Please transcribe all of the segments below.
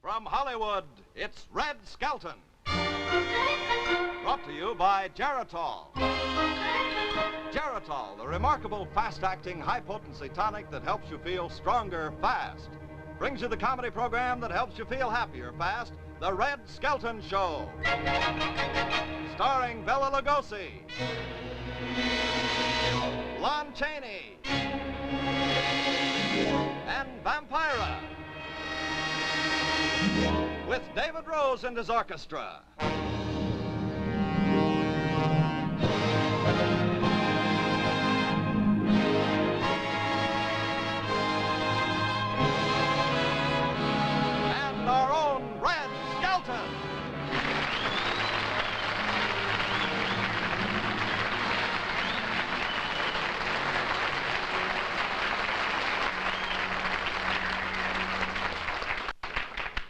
From Hollywood, it's Red Skelton. Brought to you by Geritol. Geritol, the remarkable fast-acting, high-potency tonic that helps you feel stronger fast. Brings you the comedy program that helps you feel happier fast, The Red Skelton Show. Starring Bela Lugosi, Chaney, and Vampira, with David Rose and his orchestra. And our own Red Skelton.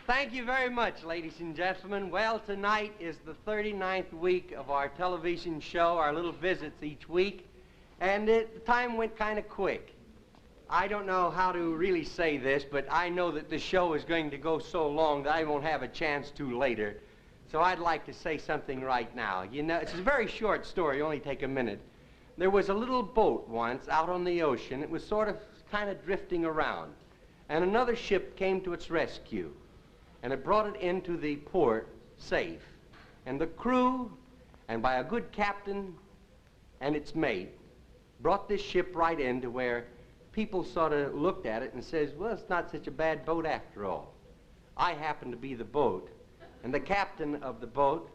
Thank you very much, ladies and gentlemen. Well, tonight is the 39th week of our television show, our little visits each week, and the time went kind of quick. I don't know how to really say this, but I know that the show is going to go so long that I won't have a chance to later. So I'd like to say something right now. You know, it's a very short story, only take a minute. There was a little boat once out on the ocean. It was sort of kind of drifting around, and another ship came to its rescue. And it brought it into the port safe. And the crew, and by a good captain and its mate, brought this ship right into where people sort of looked at it and says, well, it's not such a bad boat after all. I happened to be the boat, and the captain of the boat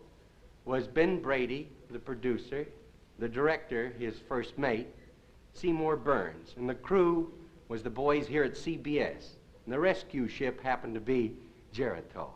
was Ben Brady, the producer, the director, his first mate, Seymour Burns, and the crew was the boys here at CBS, and the rescue ship happened to be Geritol.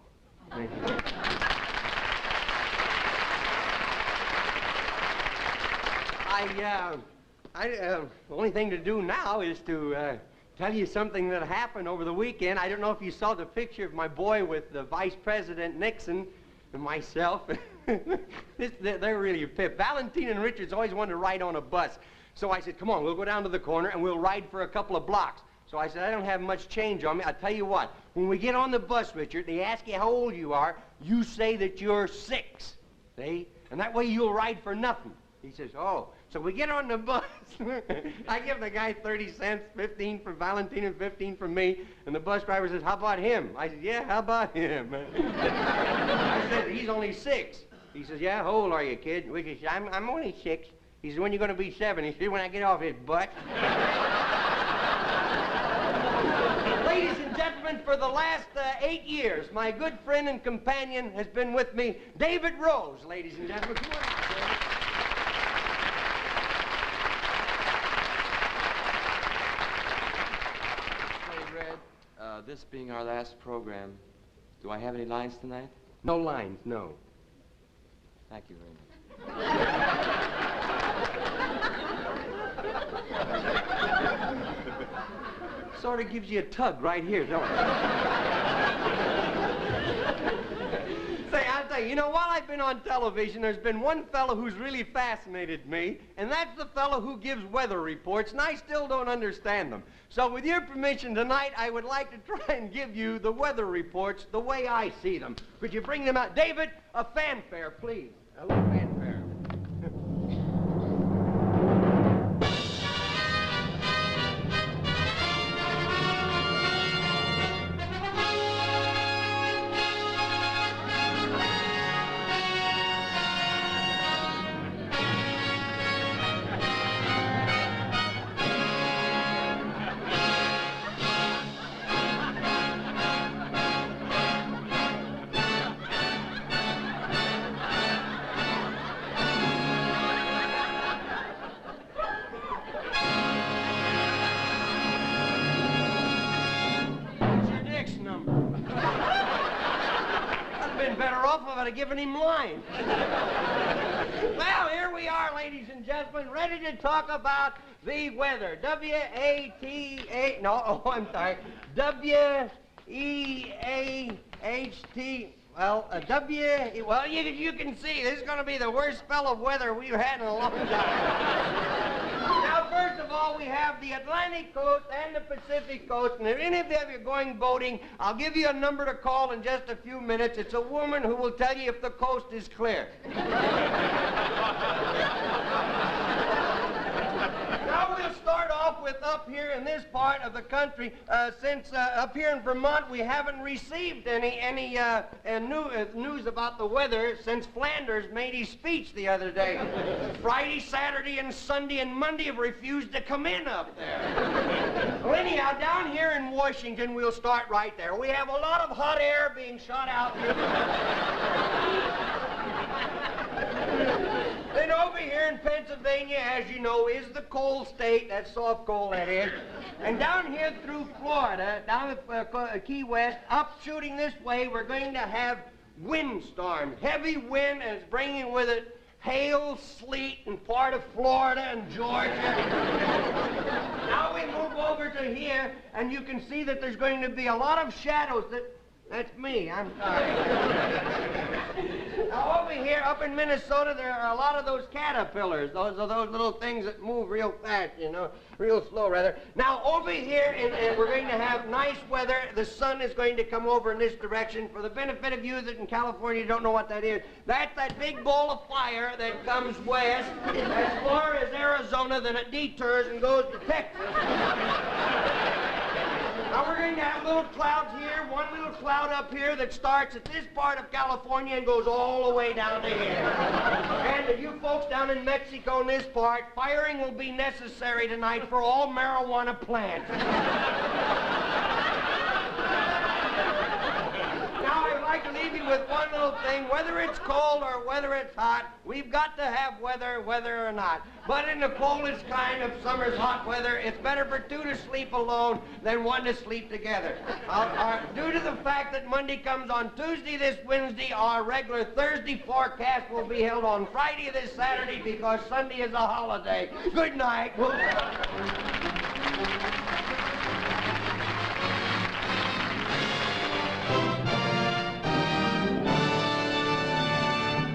The only thing to do now is to tell you something that happened over the weekend. I don't know if you saw the picture of my boy with the Vice President Nixon and myself. They're really a pip. Valentine and Richards always wanted to ride on a bus. So I said, come on, we'll go down to the corner and we'll ride for a couple of blocks. So I said, I don't have much change on me. I'll tell you what, when we get on the bus, Richard, they ask you how old you are, you say that you're 6, see? And that way you'll ride for nothing. He says, oh. So we get on the bus. I give the guy 30 cents, 15 for Valentine and 15 for me. And the bus driver says, how about him? I said, yeah, how about him? I said, he's only 6. He says, yeah, how old are you, kid? We said, I'm only 6. He says, when you going to be 7? He said, when I get off his butt. Ladies and gentlemen, for the last 8 years, my good friend and companion has been with me, David Rose, ladies and gentlemen. Come on out, David. Hey, Red, this being our last program, do I have any lines tonight? No lines, no. Thank you very much. Sort of gives you a tug right here, don't it? Say, I'll tell you, you know, while I've been on television, there's been one fellow who's really fascinated me, and that's the fellow who gives weather reports, and I still don't understand them. So with your permission tonight, I would like to try and give you the weather reports the way I see them. Could you bring them out? David, a fanfare, please. A little fanfare. Giving him line. Well, here we are, ladies and gentlemen, ready to talk about the weather. W-A-T-A, no, oh, I'm sorry. W-E-A-H-T, well, well, you can see, this is going to be the worst spell of weather we've had in a long time. Now, first of all, all, we have the Atlantic coast and the Pacific coast. And if any of you are going boating, I'll give you a number to call in just a few minutes. It's a woman who will tell you if the coast is clear. Now we'll start off with up here in this part of the country. Since up here in Vermont we haven't received any news about the weather since Flanders made his speech the other day. Friday, Saturday, and Sunday and Monday have refused to come in up there. Well, anyhow, down here in Washington, we'll start right there. We have a lot of hot air being shot out here. Then over here in Pennsylvania, as you know, is the coal state. That's soft coal, that is. And down here through Florida, down at Key West, up shooting this way, we're going to have windstorms. Heavy wind, and it's bringing with it hail, sleet, in part of Florida and Georgia. Now we move over to here, and you can see that there's going to be a lot of shadows That's me, I'm sorry. Now over here, up in Minnesota, there are a lot of those caterpillars. Those are those little things that move real fast, you know, real slow, rather. Now over here, we're going to have nice weather. The sun is going to come over in this direction. For the benefit of you that in California don't know what that is, that's that big ball of fire that comes west as far as Arizona, then it detours and goes to Texas. Now we're going to have little clouds here, one little cloud up here that starts at this part of California and goes all the way down to here. And if you folks down in Mexico in this part, firing will be necessary tonight for all marijuana plants. Now I'd like to leave you with one little thing. Whether it's cold or whether it's hot, we've got to have weather, whether or not. But in the coldest kind of summer's hot weather, it's better for two to sleep alone than one to sleep together. Due to the fact that Monday comes on Tuesday this Wednesday, our regular Thursday forecast will be held on Friday this Saturday because Sunday is a holiday. Good night.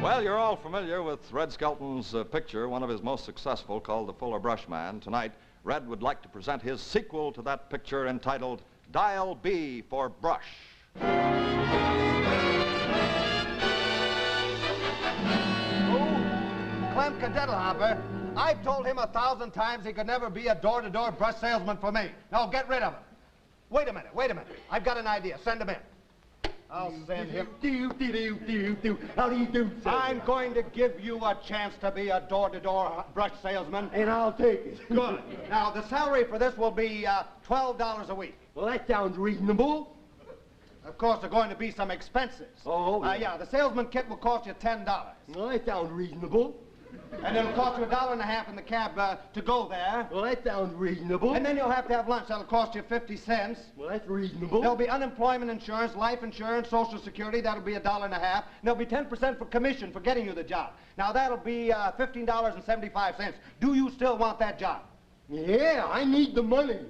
Well, you're all familiar with Red Skelton's picture, one of his most successful, called The Fuller Brush Man. Tonight, Red would like to present his sequel to that picture entitled Dial B for Brush. Oh, Clem Cadettlehammer, I've told him 1,000 times he could never be a door-to-door brush salesman for me. Now, get rid of him. Wait a minute. I've got an idea. Send him in. I'll send him. How do you do, sir? I'm going to give you a chance to be a door-to-door brush salesman. And I'll take it. Good. Now, the salary for this will be $12 a week. Well, that sounds reasonable. Of course, there are going to be some expenses. Oh, yeah, the salesman kit will cost you $10. Well, that sounds reasonable. And it'll cost you $1.50 in the cab to go there. Well, that sounds reasonable. And then you'll have to have lunch. That'll cost you 50 cents. Well, that's reasonable. There'll be unemployment insurance, life insurance, Social Security. That'll be $1.50. And there'll be 10% for commission for getting you the job. Now, that'll be $15.75. Do you still want that job? Yeah, I need the money.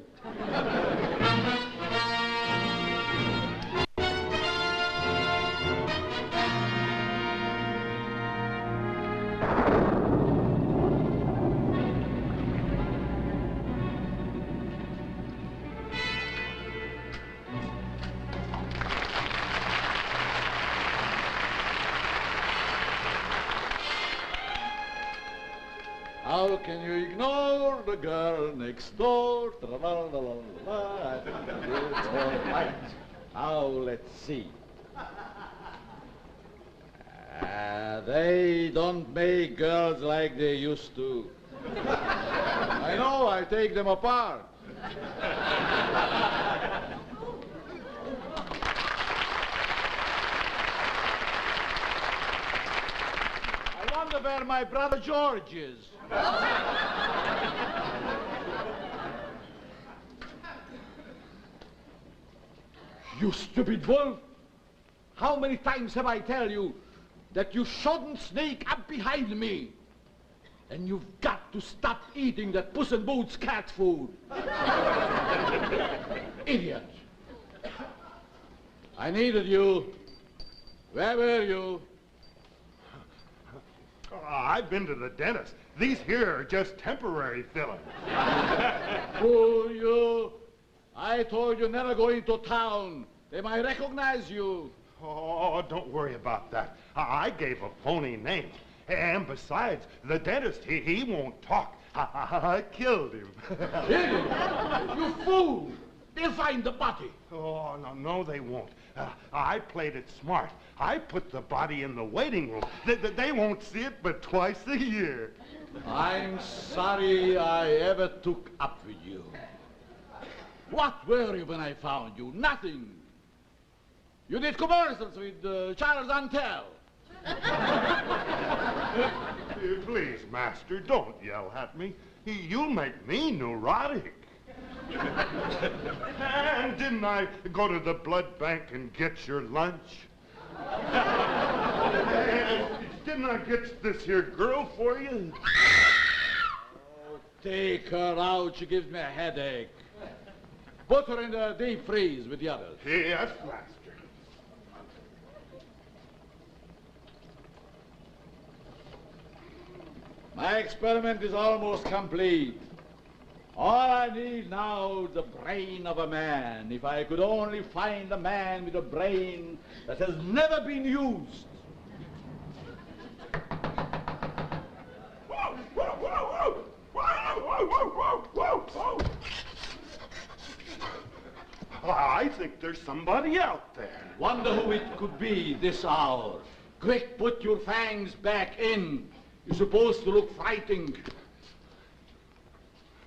How can you ignore the girl next door? Tra-la-la-la-la-la. It's all right. Now, let's see. They don't make girls like they used to. I know, I take them apart. I wonder where my brother George is. You stupid wolf! How many times have I tell you that you shouldn't sneak up behind me? And you've got to stop eating that Puss in Boots cat food. Idiot! I needed you. Where were you? Oh, I've been to the dentist. These here are just temporary fillings. Fool you. I told you never go into town. They might recognize you. Oh, don't worry about that. I gave a phony name. And besides, the dentist, he won't talk. I killed him. Killed him? You fool. They'll find the body. Oh, no, they won't. I played it smart. I put the body in the waiting room. They won't see it but twice a year. I'm sorry I ever took up with you. What were you when I found you? Nothing. You did commercials with Charles Antel. Please, master, don't yell at me. You'll make me neurotic. And didn't I go to the blood bank and get your lunch? And didn't I get this here girl for you? Oh, take her out. She gives me a headache. Put her in the deep freeze with the others. Yes, master. My experiment is almost complete. All I need now is the brain of a man. If I could only find a man with a brain that has never been used. I think there's somebody out there. Wonder who it could be this hour. Quick, put your fangs back in. You're supposed to look frightened.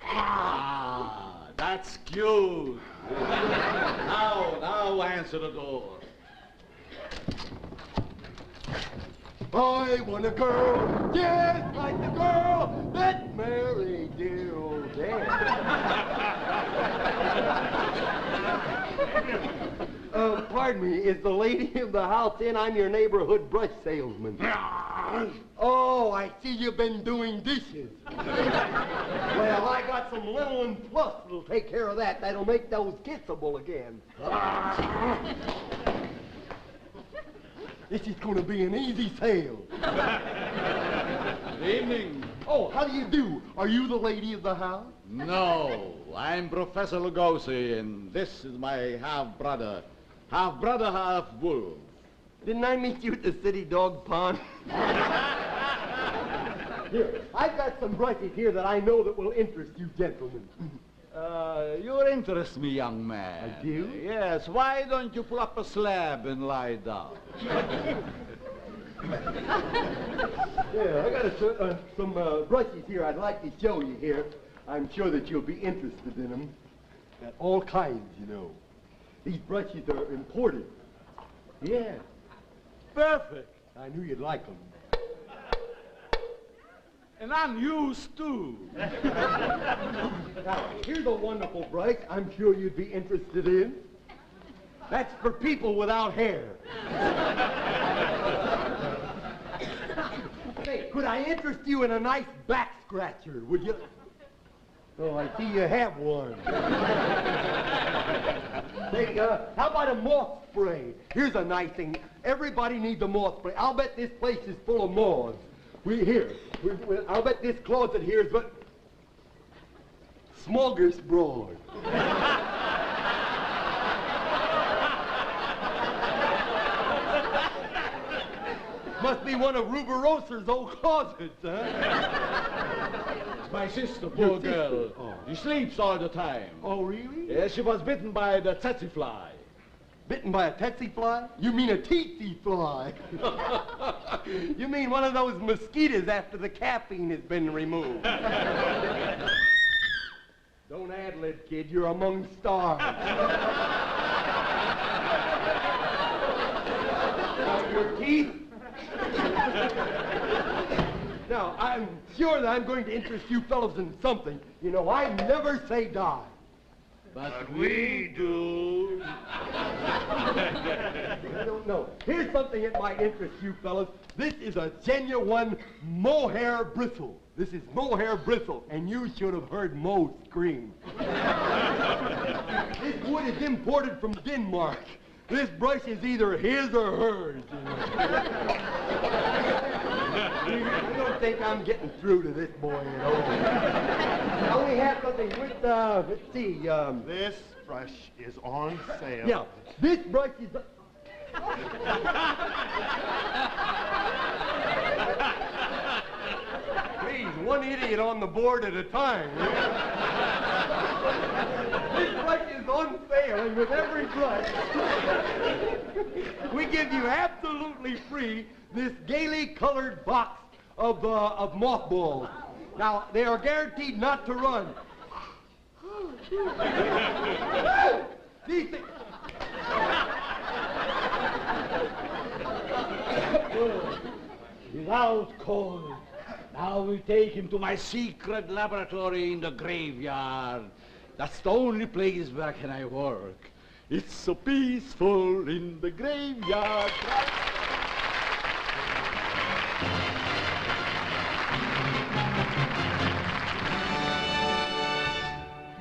Ah, that's cute. Now answer the door. I want a girl, just like the girl that married dear old dad. Pardon me, is the lady of the house in? I'm your neighborhood brush salesman. Oh, I see you've been doing dishes. Well, I got some Little & Plus that'll take care of that. That'll make those kissable again. This is going to be an easy sale. Good evening. Oh, how do you do? Are you the lady of the house? No, I'm Professor Lugosi, and this is my half-brother. Half-brother, half-wolf. Didn't I meet you at the city dog pond? Here, I've got some brushes here that I know that will interest you gentlemen. You interest me, young man. I do? Yes, why don't you pull up a slab and lie down? Yeah, I got some brushes here I'd like to show you here. I'm sure that you'll be interested in them. Got all kinds, you know. These brushes are imported. Yeah. Perfect. I knew you'd like them. And unused, too. Now, here's a wonderful brush I'm sure you'd be interested in. That's for people without hair. Hey, could I interest you in a nice back scratcher, would you? Oh, I see you have one. Hey, how about a moth spray? Here's a nice thing. Everybody needs a moth spray. I'll bet this place is full of moths. I'll bet this closet here is what? Smorgasbord. Must be one of Ruberosa's old closets, huh? It's my sister, poor girl. Oh. She sleeps all the time. Oh, really? Yes, she was bitten by the tsetse fly. Bitten by a tsetse fly? You mean a tsetse fly? You mean one of those mosquitoes after the caffeine has been removed. Don't ad-lib, kid. You're among stars. Your teeth? Now, I'm sure that I'm going to interest you fellows in something. You know, I never say die. But we do. I don't know. Here's something that might interest you fellas. This is a genuine mohair bristle. This is mohair bristle, and you should have heard Mo scream. This wood is imported from Denmark. This brush is either his or hers. You know. I don't think I'm getting through to this boy at all. I only have something with, let's see, This brush is on sale. yeah, this brush is... Please, one idiot on the board at a time. This brush is on sale, and with every brush, we give you absolutely free this gaily colored box of mothballs. Now, they are guaranteed not to run. These things... Without call. Now we take him to my secret laboratory in the graveyard. That's the only place where can I work. It's so peaceful in the graveyard.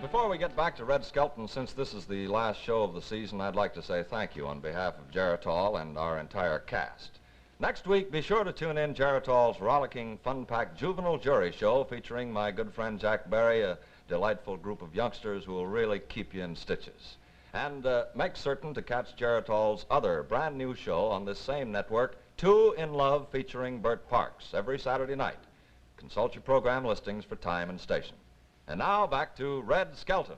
Before we get back to Red Skelton, since this is the last show of the season, I'd like to say thank you on behalf of Geritol and our entire cast. Next week, be sure to tune in Geritol's rollicking, fun-packed juvenile jury show featuring my good friend Jack Barry, a delightful group of youngsters who will really keep you in stitches. And make certain to catch Geritol's other brand new show on this same network, Two in Love, featuring Bert Parks, every Saturday night. Consult your program listings for time and station. And now back to Red Skelton.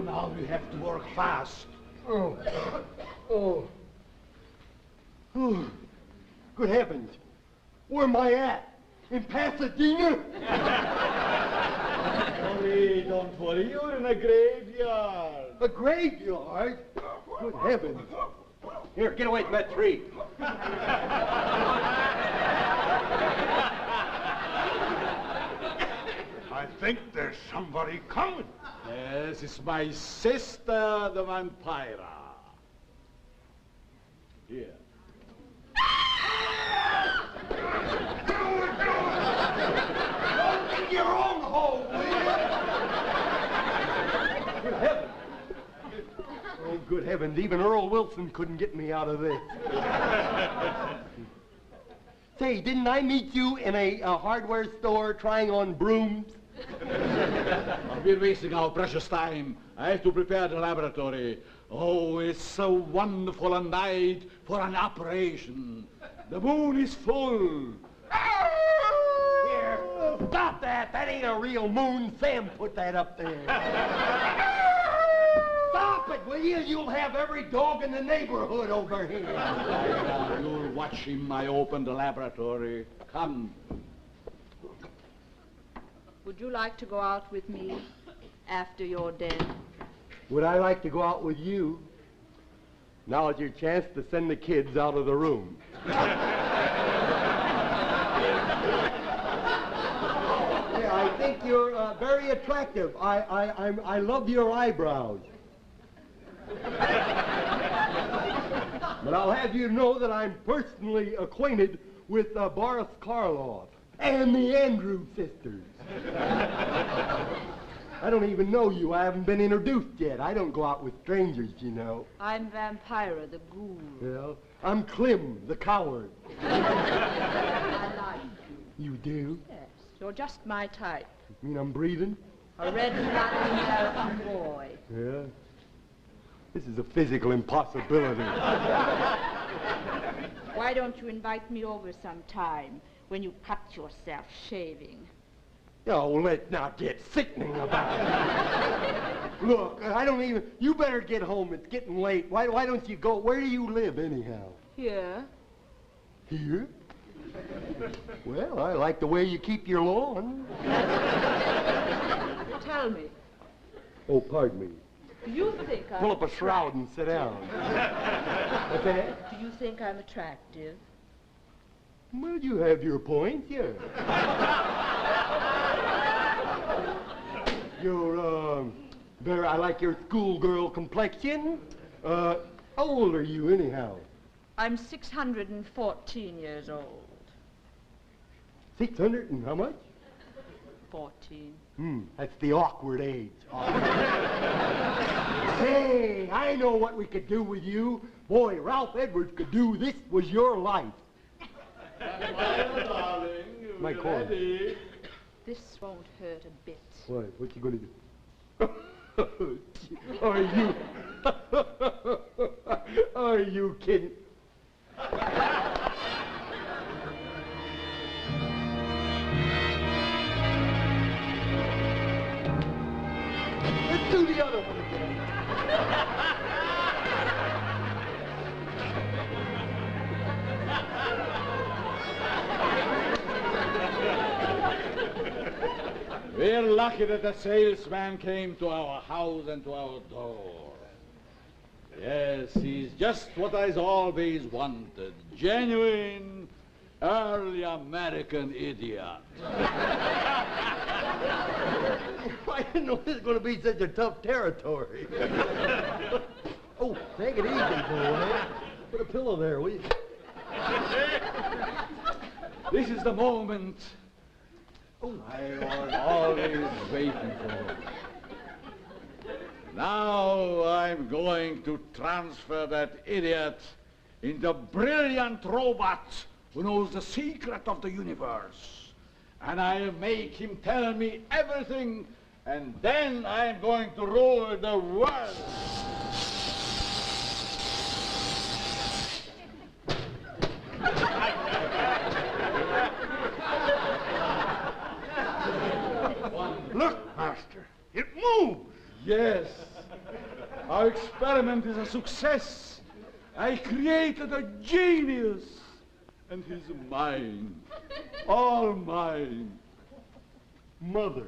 Now we have to work fast. Oh. Good heavens. Where am I at? In Pasadena? Don't worry. You're in a graveyard. A graveyard? Good heavens. Here, get away from that tree. I think there's somebody coming. Yes, it's my sister, the Vampira. Here. Don't dig your own hole, will you? Good heavens. Oh, good heavens. Even Earl Wilson couldn't get me out of this. Say, didn't I meet you in a hardware store trying on brooms? We're wasting our precious time. I have to prepare the laboratory. Oh, it's so wonderful a night for an operation. The moon is full. Here, stop that. That ain't a real moon. Sam put that up there. Stop it, will you? You'll have every dog in the neighborhood over here. You'll watch him. I open the laboratory. Come. Would you like to go out with me? after you're dead. Would I like to go out with you? Now is your chance to send the kids out of the room. Yeah, I think you're very attractive. I love your eyebrows. But I'll have you know that I'm personally acquainted with Boris Karloff and the Andrews sisters. I don't even know you. I haven't been introduced yet. I don't go out with strangers, you know. I'm Vampira, the ghoul. Well, I'm Clem, the coward. I like you. You do? Yes, you're just my type. You mean I'm breathing? A red-blooded American boy. Yeah. This is a physical impossibility. Why don't you invite me over sometime when you cut yourself shaving? Oh, let's not get sickening about it. Look, I don't even... You better get home. It's getting late. Why don't you go? Where do you live, anyhow? Here. Here? Well, I like the way you keep your lawn. Tell me, Oh, pardon me. do you think I'm Pull up a shroud and sit down. What's that? Do you think I'm attractive? Well, you have your points, yeah. I like your schoolgirl complexion. How old are you, anyhow? I'm 614 years old. 600 and how much? 14. That's the awkward age. Hey, I know what we could do with you. Boy, Ralph Edwards could do this was your life. Darling, My corn. ready? This won't hurt a bit. What? What you gonna do? Are you... Are you kidding? Let's do the other one again. We're lucky that the salesman came to our house and to our door. Yes, he's just what I always wanted. Genuine, early American idiot. I didn't know this was going to be such a tough territory. Oh, take it easy, boy. Put a pillow there, will you? This is the moment I was always waiting for. Now I'm going to transfer that idiot into a brilliant robot who knows the secret of the universe. And I'll make him tell me everything, and then I'm going to rule the world. Look, Master, it moves. Yes, our experiment is a success. I created a genius, and he's mine, all mine. Mother.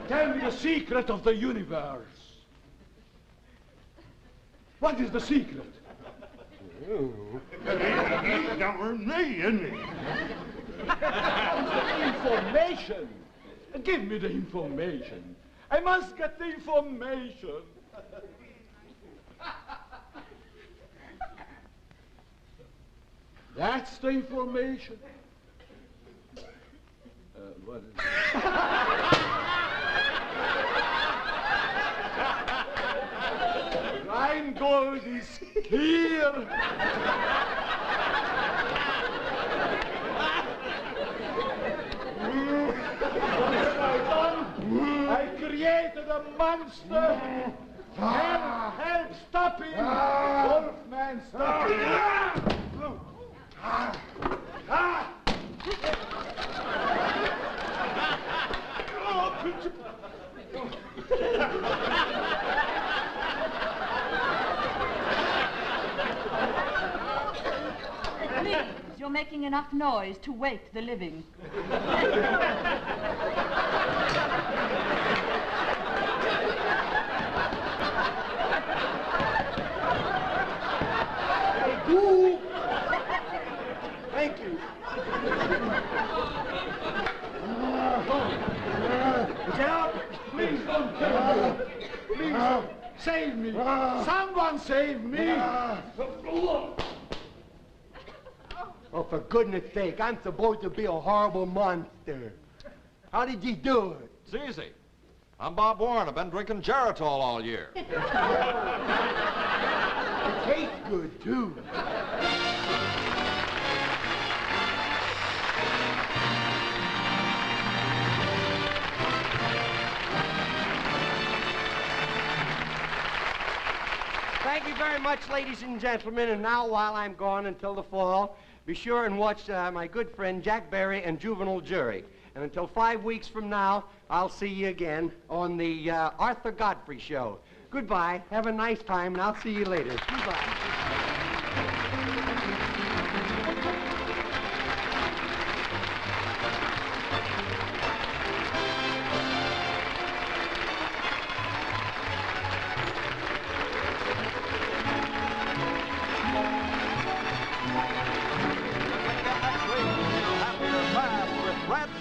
Tell me the secret of the universe. What is the secret? He's younger than me, isn't he? Information. Give me the information. I must get the information. That's the information. What is it? Rheingold is here. I created a monster. Help, stop him. Wolfman, stop him. you're making enough noise to wake the living. Ooh. Thank you. Get up! Please don't kill me! Please, save me! Someone save me! Oh, for goodness sake, I'm supposed to be a horrible monster. How did you do it? It's easy. I'm Bob Warren. I've been drinking Geritol all year. It tastes good, too. Thank you very much, ladies and gentlemen. And now, while I'm gone until the fall, be sure and watch my good friend Jack Barry and Juvenile Jury. And until 5 weeks from now, I'll see you again on the Arthur Godfrey Show. Goodbye. Have a nice time, and I'll see you later. Goodbye.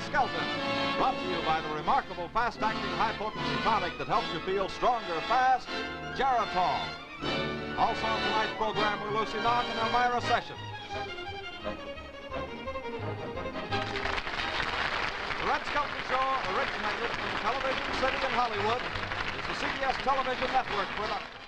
Skelton, brought to you by the remarkable fast-acting high-potency tonic that helps you feel stronger fast, Geritol. Also on tonight's program were Lucy Knock and Elmira Sessions. The Red Skelton Show originated from Television City in Hollywood. It's a CBS Television Network production.